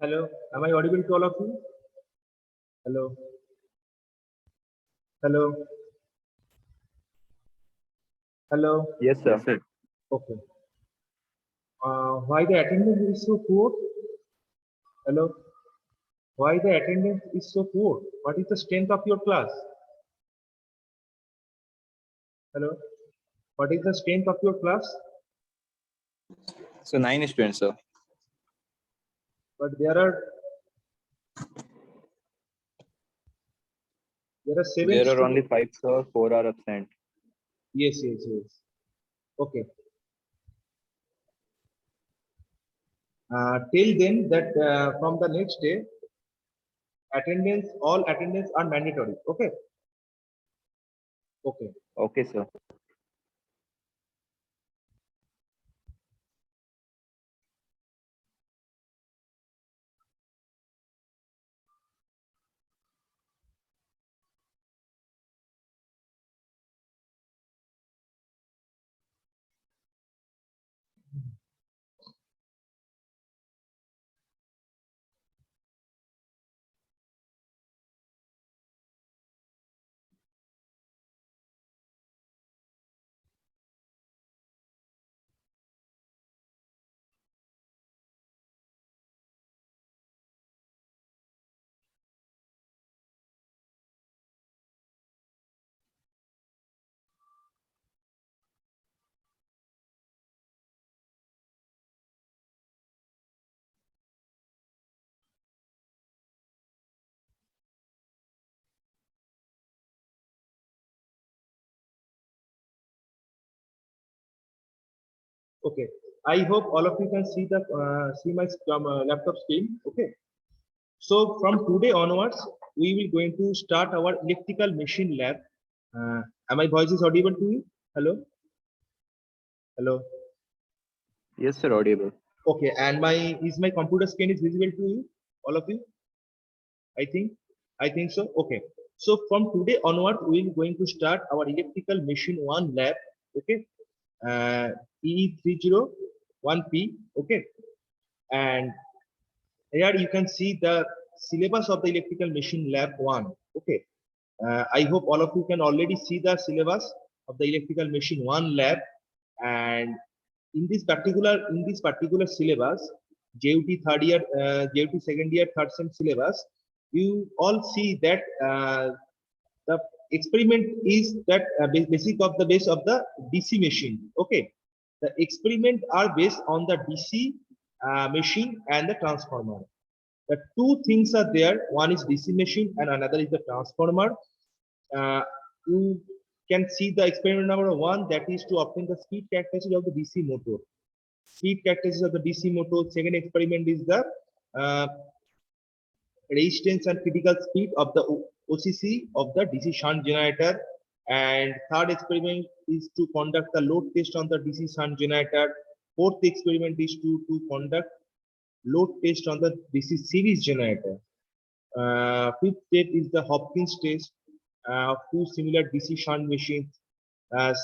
Hello, am I audible to all of you? Hello, hello, hello. Yes, sir. Yes, sir. Okay. Why the attendance is so poor? Hello. Why the attendance is so poor? What is the strength of your class? Hello. What is the strength of your class? So 9 students, sir. But there are seven There are students. only 5, sir. 4 are absent. Yes, yes, yes. Okay. Till then, that from the next day, all attendance are mandatory. Okay. Okay. Okay, sir. Okay. I hope all of you can see my laptop screen. Okay. So from today onwards, we will going to start our electrical machine lab. Am my voice is audible to you? Hello, hello. Yes, sir. Audible. Okay, and my computer screen is visible to you, all of you? I think so. Okay. So from today onward, we will going to start our electrical machine one lab. Okay, E301P. Okay, and here you can see the syllabus of the electrical machine lab one. Okay. I hope all of you can already see the syllabus of the electrical machine one lab, and in this particular syllabus, JUT third year, JUT second year, third sem syllabus, you all see that the experiment is that basic of the base of the DC machine. Okay, the experiment are based on the DC machine and the transformer. The two things are there. One is DC machine and another is the transformer. You can see the experiment number one, that is to obtain the speed characteristics of the DC motor. Speed characteristics of the DC motor. Second experiment is the uh, resistance and critical speed of the OCC of the DC shunt generator. And third experiment is to conduct the load test on the DC shunt generator. Fourth experiment is to conduct load test on the DC series generator. Fifth step is the Hopkins test of two similar DC shunt machines.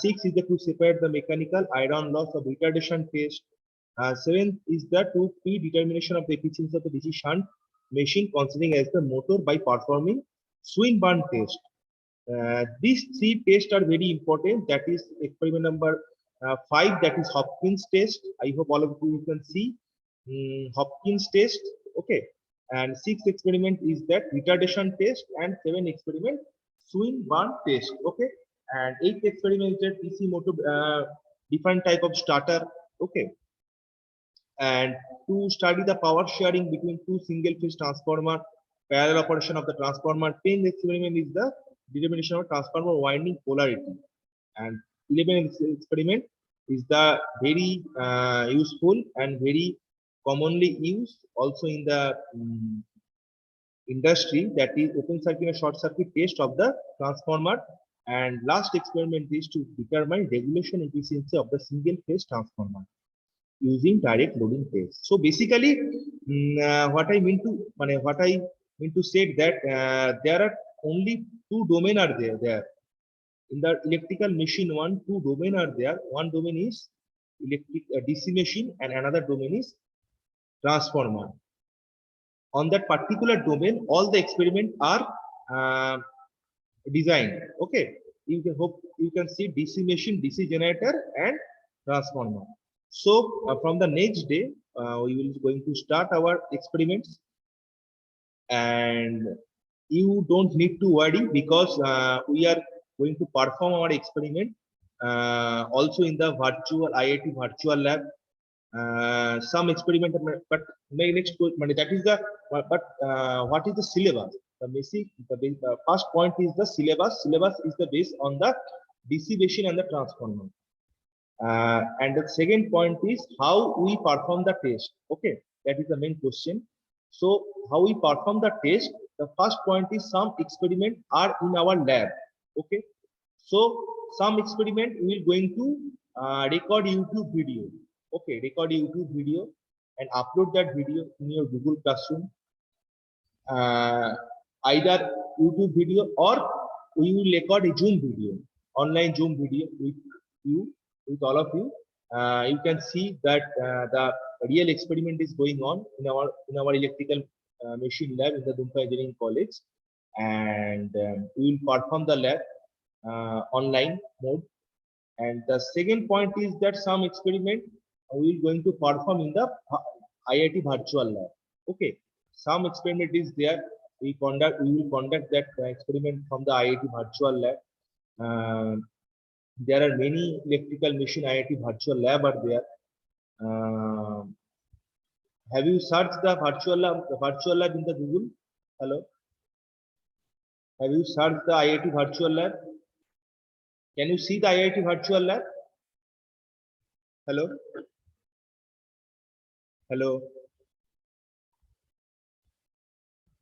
Six is the to separate the mechanical iron loss of retardation test. Seventh is the to predetermination of the efficiency of the DC shunt machine considering as the motor by performing Swinburne test. These three tests are very important. That is experiment number 5, that is Hopkins test. I hope all of you can see Hopkins test. Okay. And sixth experiment is that retardation test, and seventh experiment Swinburne test. Okay. And eighth experiment is that DC motor different type of starter. Okay. And to study the power sharing between two single phase transformer, parallel operation of the transformer. 10th experiment is the determination of transformer winding polarity. And 11th experiment is the very useful and very commonly used also in the industry, that is open circuit and short circuit test of the transformer. And last experiment is to determine regulation efficiency of the single phase transformer using direct loading test. So basically, what I mean to say that there are only two domain are there in the electrical machine. Two domain are there. One domain is electric DC machine, and another domain is transformer. on that particular domain, all the experiments are designed. Okay, you can hope you can see DC machine, DC generator, and transformer. So from the next day, we will going to start our experiments, and you don't need to worry because we are going to perform our experiment also in the virtual IIT virtual lab. Some experiment, but my next that is the what is the syllabus? The basic, the first point is the syllabus. Syllabus is the base on the DC machine and the transformer. And the second point is how we perform the test. Okay, that is the main question. So how we perform the test? The first point is some experiment are in our lab. Okay, so some experiment we will going to record YouTube video. Okay, record YouTube video and upload that video in your Google Classroom. Either YouTube video or we will record a Zoom video, online Zoom video with you, with all of you. You can see that the real experiment is going on in our electrical machine lab in the Dumpa Engineering College, and we will perform the lab online mode. And the second point is that some experiment we are going to perform in the IIT virtual lab. Okay, some experiment is there. We will conduct that experiment from the IIT virtual lab. There are many electrical machine IIT virtual lab are there. Have you searched the virtual lab in the Google? Hello. Have you searched the IIT virtual lab? Can you see the IIT virtual lab? Hello. Hello.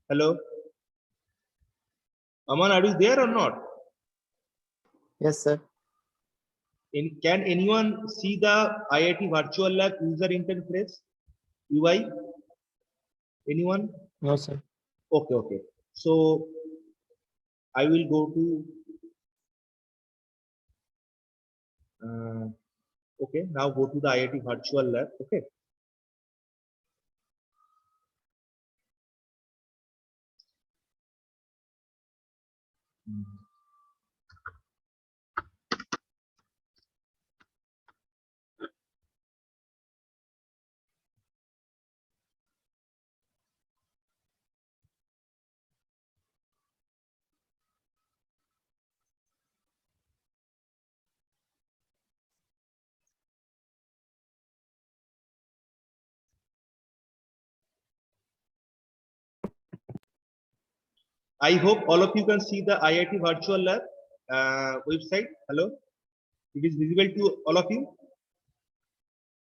Hello. Aman, are you there or not? Yes, sir. Can anyone see the IIT virtual lab user interface? UI? Anyone? No, sir. Okay, okay. So I will go to okay, now go to the IIT virtual lab. Okay. I hope all of you can see the IIT virtual lab website. Hello. It is visible to all of you.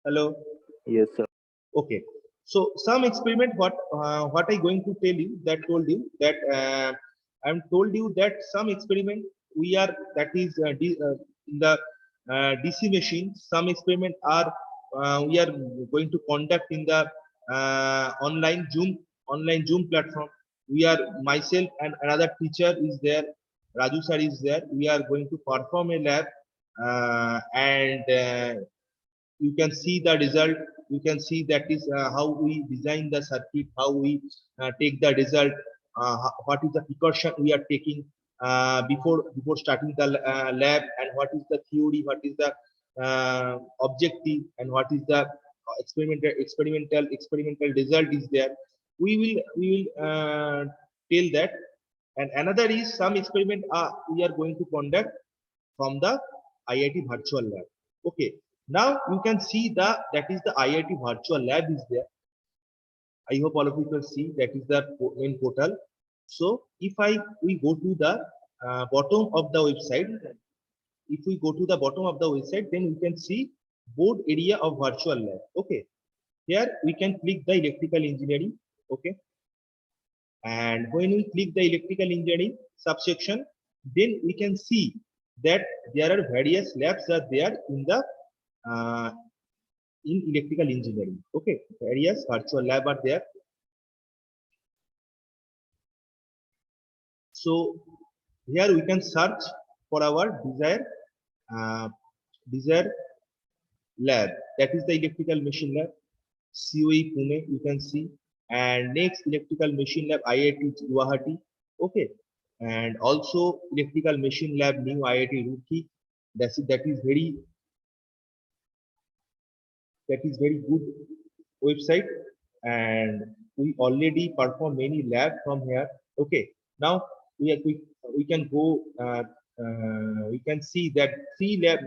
Hello. Yes, sir. Okay. So some experiment, what I going to tell you that told you that I'm told you that some experiment we are that is in the DC machine. Some experiment are we are going to conduct in the online Zoom platform. We are myself and another teacher is there. Raju sir is there. We are going to perform a lab and you can see the result. You can see that is how we design the circuit, how we take the result, what is the precaution we are taking before starting the lab, and what is the theory, what is the objective, and what is the experimental result is there. We will tell that. And another is some experiment we are going to conduct from the IIT virtual lab. Okay. Now you can see that is the IIT virtual lab is there. I hope all of you can see that is the main portal. So if we go to the bottom of the website, if we go to the bottom of the website, then we can see board area of virtual lab. Okay, here we can click the electrical engineering. Okay, and when we click the electrical engineering subsection, then we can see that there are various labs are there in the in electrical engineering. Okay, various virtual lab are there. So here we can search for our desired lab. That is the electrical machine lab, COE Pune. You can see And next electrical machine lab IIT Guwahati. Okay. And also electrical machine lab new IIT Roorkee. That is very good website, and we already perform many lab from here. Okay. Now we can go. We can see that 3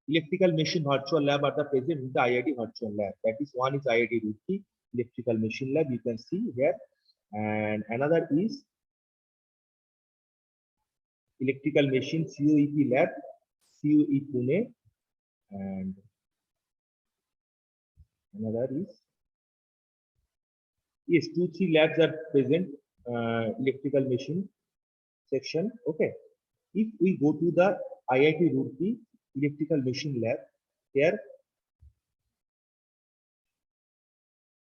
electrical machine virtual lab are the present in the IIT virtual lab. That is, one is IIT Roorkee electrical machine lab, you can see here, and another is electrical machine COEP lab, COE Pune, and another is, yes, 2-3 labs are present, electrical machine section. Okay. If we go to the IIT Roorkee electrical machine lab, here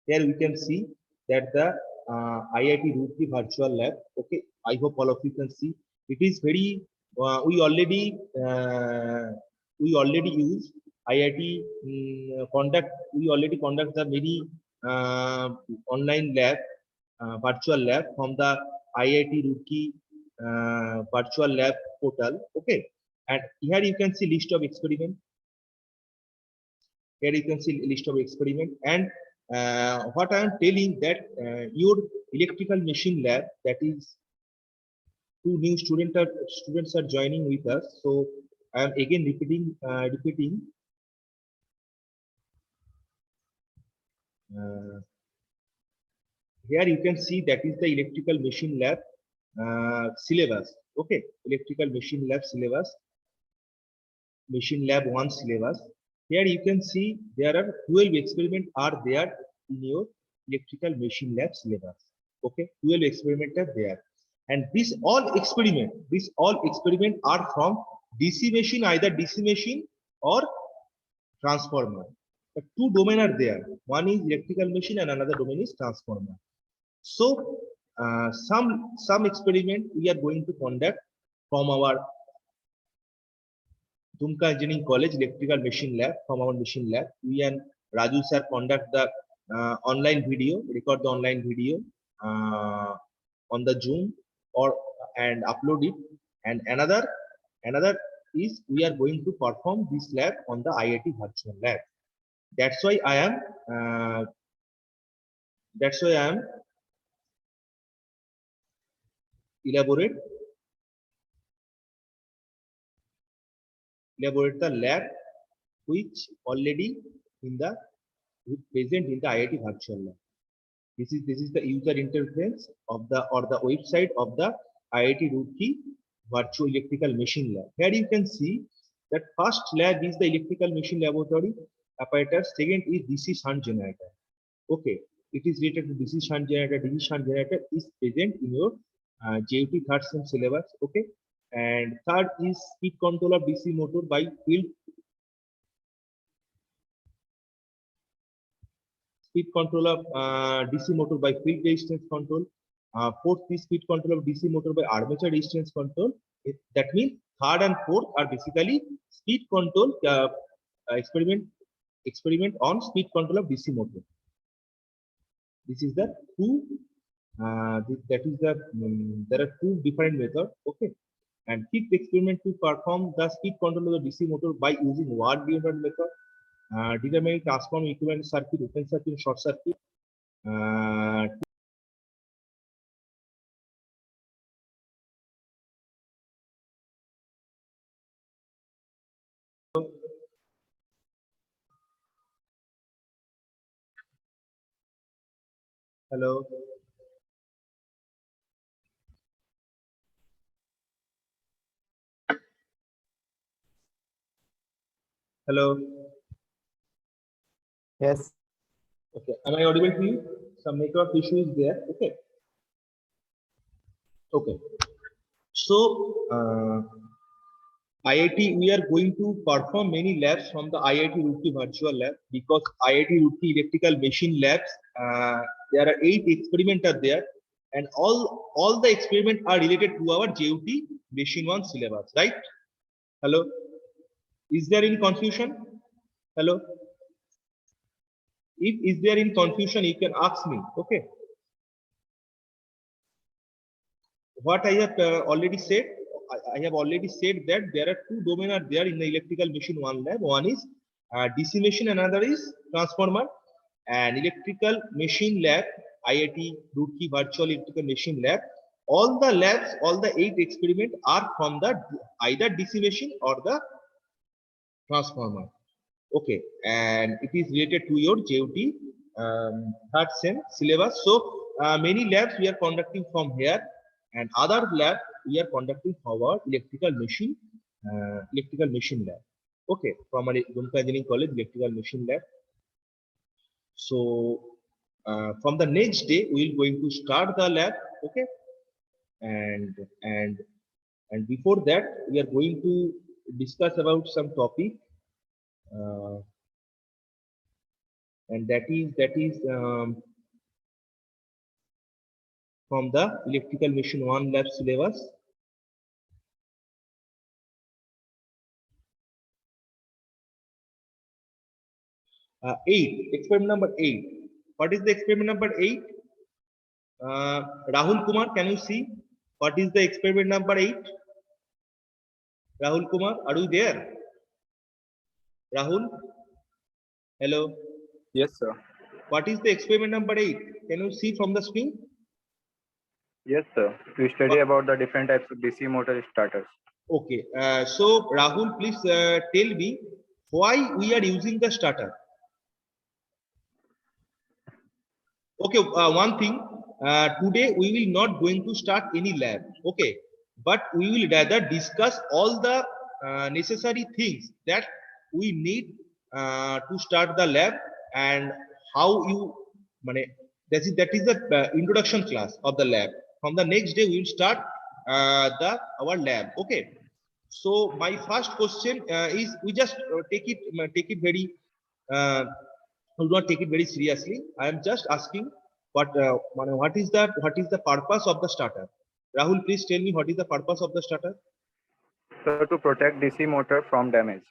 we can see that the IIT Roorkee virtual lab. Okay, I hope all of you can see. It is very. We already use IIT conduct. We already conduct the many online lab, virtual lab from the IIT Roorkee virtual lab portal. Okay, and here you can see list of experiment. Here you can see list of experiment, and what I am telling that your electrical machine lab, that is 2 new students are joining with us. So I am again repeating. Here you can see that is the electrical machine lab syllabus. Okay, electrical machine lab syllabus, machine lab 1 syllabus. Here you can see there are 12 experiments are there in your electrical machine lab syllabus. Okay, 12 experiments are there, and these all experiment are from DC machine, either DC machine or transformer. The 2 domain are there. One is electrical machine and another domain is transformer. So some experiment we are going to conduct from our Dumka Engineering College electrical machine lab, from our machine lab. We and Raju sir conduct the online video, record the online video on the Zoom and upload it. And another is we are going to perform this lab on the IIT virtual lab. That's why I am elaborate the lab which already present in the IIT virtual lab. This is the user interface of the website of the IIT Roorkee virtual electrical machine lab. Here you can see that first lab is the electrical machine laboratory apparatus. Second is DC shunt generator. Okay, it is related to DC shunt generator. DC shunt generator is present in your JUT third sem syllabus. Okay, and third is speed control of DC motor by field. Speed control of DC motor by field resistance control. Fourth is speed control of DC motor by armature resistance control. That means third and fourth are basically speed control experiment on speed control of DC motor. This is the two. There are 2 different methods. Okay, and fifth experiment to perform the speed control of the DC motor by using ward Leonard method. Determining transform equivalent circuit, open circuit, short circuit. Hello. Hello. Yes. Okay. Am I audible to you? Some network issue is there. Okay. Okay. So IIT, we are going to perform many labs from the IIT Roorkee virtual lab, because IIT Roorkee electrical machine labs, there are 8 experiments are there, and all the experiments are related to our JUT machine 1 syllabus, right? Hello. Is there any confusion? Hello. If is there any confusion, you can ask me. Okay. what I have already said, I have already said that there are two domains are there in the electrical machine one lab. One is DC machine, another is transformer. And electrical machine lab, IIT Roorkee Virtual Electrical Machine Lab, all the labs, all the 8 experiments are from the either DC machine or the transformer. Okay, and it is related to your JOT third sem syllabus. So many labs we are conducting from here, and other lab we are conducting from our electrical machine lab. Okay, from our Dumka Engineering College electrical machine lab. So from the next day we will going to start the lab. Okay, and before that we are going to discuss about some topic. And that is from the electrical machine 1 lab syllabus. Experiment number 8. What is the experiment number 8? Rahul Kumar, can you see what is the experiment number 8? Rahul Kumar, are you there? Rahul, hello. Yes, sir. What is the experiment number 8? Can you see from the screen? Yes, sir. We study about the different types of DC motor starters. Okay. So Rahul, please tell me why we are using the starter. Okay. One thing. Today we will not going to start any lab. Okay. But we will rather discuss all the necessary things that we need to start the lab, and how you that is the introduction class of the lab. From the next day we will start our lab. Okay. So my first question is, we just take it very do not take it very seriously. I am just asking what is the purpose of the starter. Rahul, please tell me what is the purpose of the starter. So to protect DC motor from damage.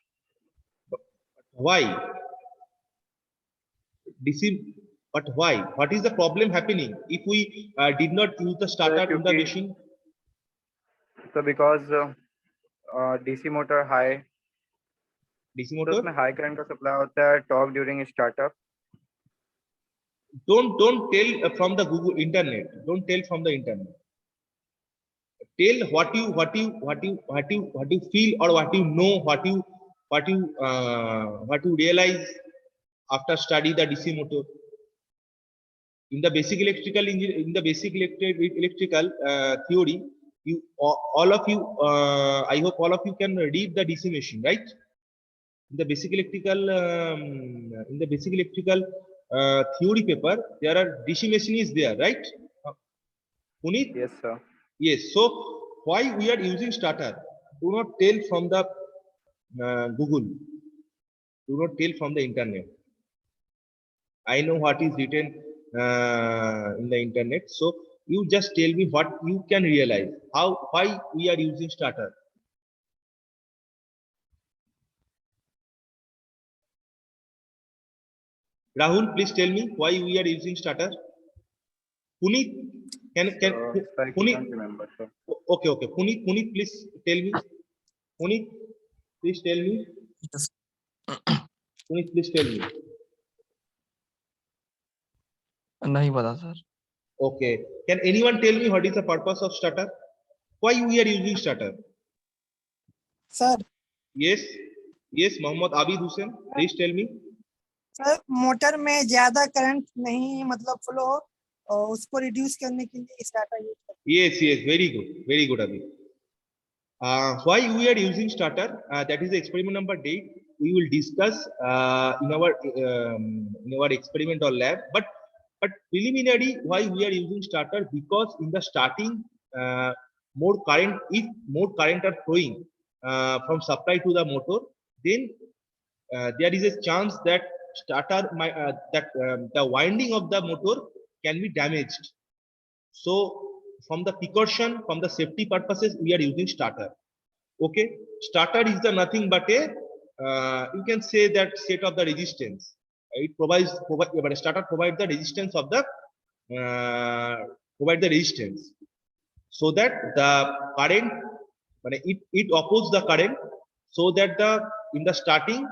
Why DC? But why? What is the problem happening if we did not use the starter in the क्योंकि- machine? So because DC motor high, DC तो motor. उसमें high current का supply होता है torque during startup. Don't tell from the Google internet. Don't tell from the internet. Tell what you feel, or what you know, what you realize after study the DC motor. In the basic electrical theory, you all of you I hope all of you can read the DC machine, right? In the basic electrical theory paper, there are DC machine is there, right? Puneet? Yes, sir. Yes. So why we are using starter? Do not tell from the Google. Do not tell from the internet. I know what is written in the internet. So you just tell me what you can realize. Why we are using starter? Rahul, please tell me why we are using starter. Puneet, can It's like I Puneet? can't remember, sir. Okay. Puneet, please tell me. Puneet, please tell me. Yes. Puneet, please tell me. नहीं पता sir. Okay. Can anyone tell me what is the purpose of starter? Why we are using starter? Sir Yes. Mohammad Abid Hussain, please tell me. Sir motor में ज्यादा current नहीं मतलब flow और उसको reduce करने के लिए स्टार्टर यूज करते Yes. Very good, Abid. Why we are using starter? That is the experiment number 8. We will discuss in our experiment or lab. But preliminary, why we are using starter? Because in the starting, if more current are flowing from supply to the motor, then there is a chance that the winding of the motor can be damaged. So from the precaution, from the safety purposes, we are using starter. Okay, starter is the nothing but a you can say that set of the resistance. It but starter provides the resistance of the resistance. so that the current, it opposes the current, so that the in the starting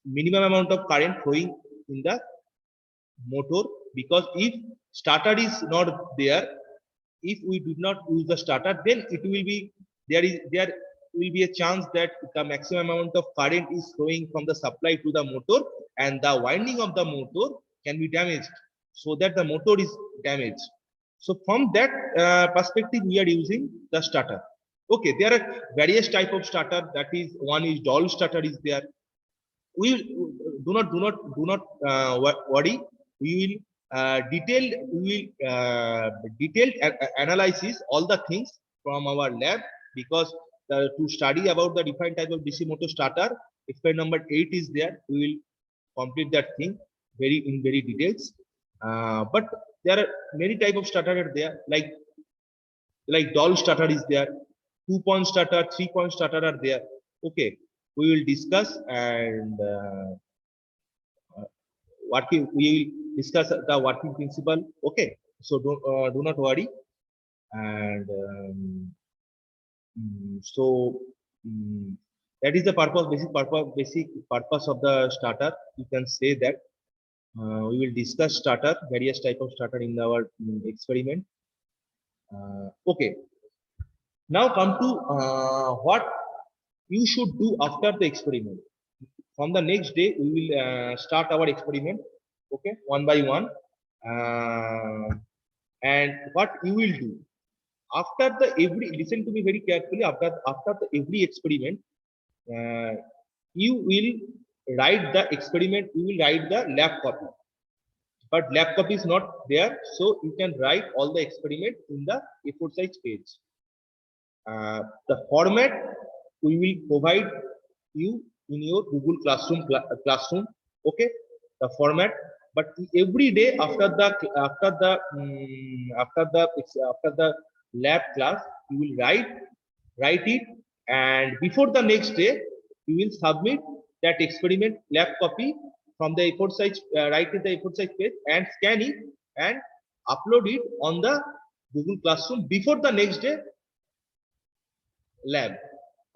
minimum amount of current flowing in the motor, because if starter is not there, if we do not use the starter, then it will be there will be a chance that the maximum amount of current is flowing from the supply to the motor, and the winding of the motor can be damaged, so that the motor is damaged. So from that perspective, we are using the starter. Okay, there are various type of starter. That is, one is Doll starter is there. We do not worry. We will detailed analysis all the things from our lab, because to study about the different type of DC motor starter, experiment number 8 is there. We will complete that thing very details. But there are many type of starter are there, like Doll starter is there, 2-point starter, 3-point starter are there. Okay, we will discuss, and we will discuss the working principle. Okay, so do not worry. And that is the basic purpose of the starter. You can say that we will discuss starter, various type of starter in our experiment. Okay, now come to what you should do after the experiment. From the next day, we will start our experiment, okay, one by one. And what you will do after the listen to me very carefully. After the every experiment, you will write the experiment. You will write the lab copy, but lab copy is not there, so you can write all the experiment in the A4 size page. The format we will provide you in your Google Classroom. Okay, the format. But every day after the lab class, you will write it, and before the next day, you will submit that experiment lab copy from the A4 size, write it the A4 size page and scan it and upload it on the Google Classroom before the next day lab.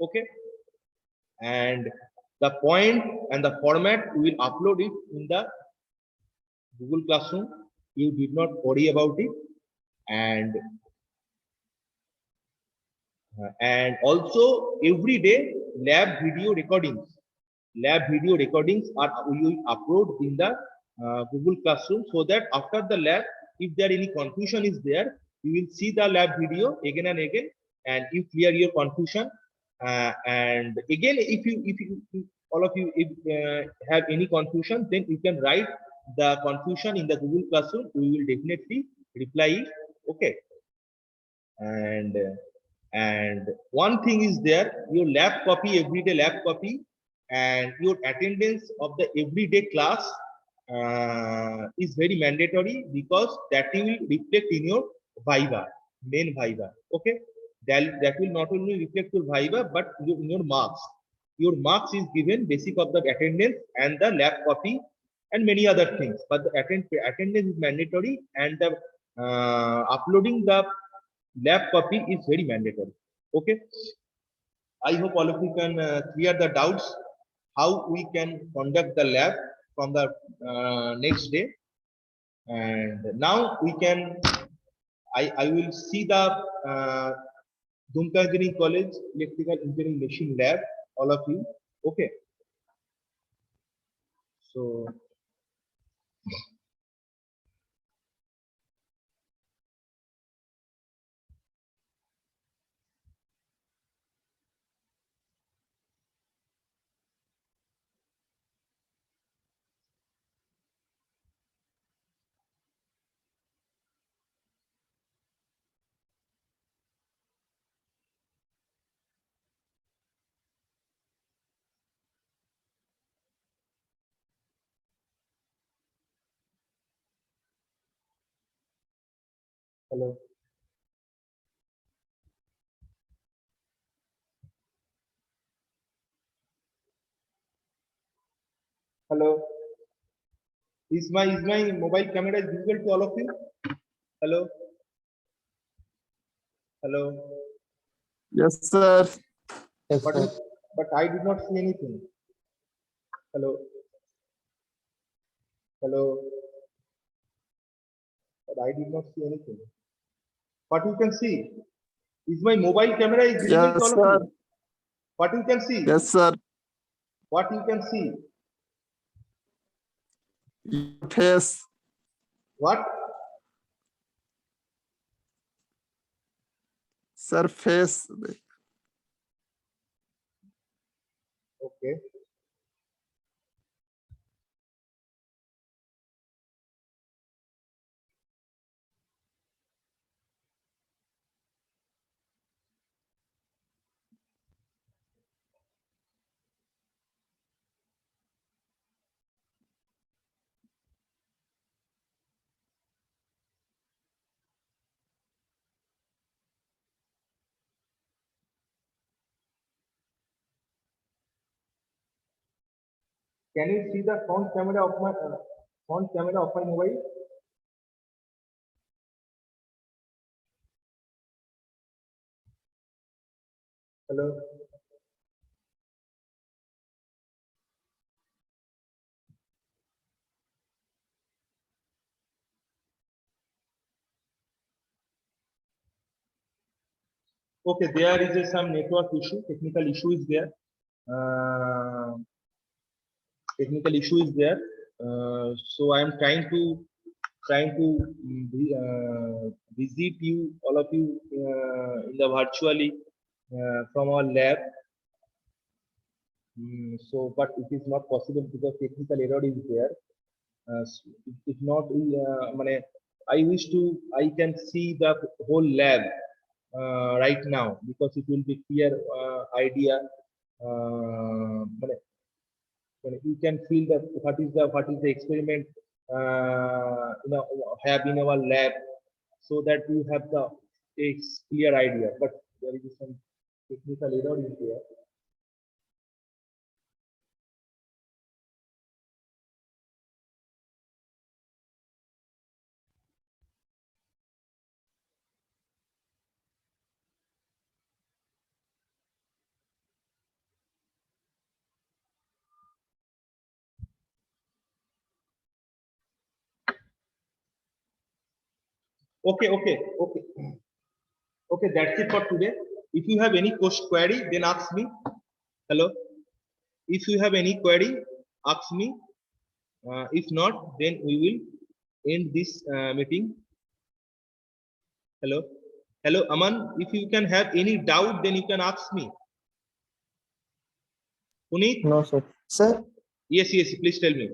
Okay, and the point and the format, we will upload it in the Google Classroom. You did not worry about it. And also every day lab video recordings are we will upload in the Google Classroom, so that after the lab, if there any confusion is there, you will see the lab video again and again, and you clear your confusion. And again, if you all of you have any confusion, then you can write the confusion in the Google Classroom. We will definitely reply it. Okay, and one thing is there, your lab copy, everyday lab copy, and your attendance of the everyday class is very mandatory, because that will reflect in your viva, main viva. Okay, that will not only reflect your viva, but in your marks. Your marks is given basic of the attendance and the lab copy and many other things, but the attendance is mandatory, and the uploading the lab copy is very mandatory. Okay, I hope all of you can clear the doubts how we can conduct the lab from the next day. And now we can I will see the Dumka Engineering College Electrical Engineering Machine Lab, all of you. Okay, so hello. Hello. Is my mobile camera is visible to all of you? Hello. Hello. Yes, sir. Yes, But, sir. but I did not see anything. Hello. Hello. But I did not see anything. What you can see is my mobile camera is visible to Yes, all of sir. you. What you can see? Yes, sir. What you can see? Your face. What? Sir, face. Okay. Can you see the front camera of my mobile? Hello. Okay, there is some network issue, technical issue is there. Technical issue is there. So I am trying to visit you, all of you, in the virtually from our lab. So, but it is not possible because technical error is there. If not, I wish I can see the whole lab right now because it will be clear idea. You can feel that what is the experiment have in our lab, so that you have the a clear idea. But there is some technical error in there. Okay, okay, okay. Okay, that's it for today. If you have any query, then ask me. Hello. If you have any query, ask me. If not, then we will end this meeting. Hello. Hello, Aman. If you can have any doubt, then you can ask me. Puneet? No, sir. Sir Yes, yes, please tell me.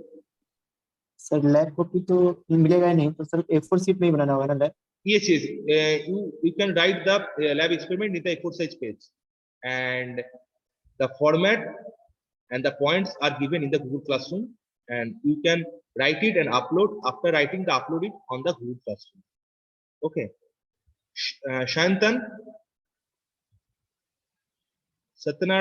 Sir lab copy तो मिलेगा ही नहीं, तो sir A4 sheet में ही बनाना होगा ना lab? Yes, yes. You can write the lab experiment in the A4 size page, and the format and the points are given in the Google Classroom, and you can write it and upload. After writing, upload it on the Google Classroom. Okay. Shantan, Satyanarayana.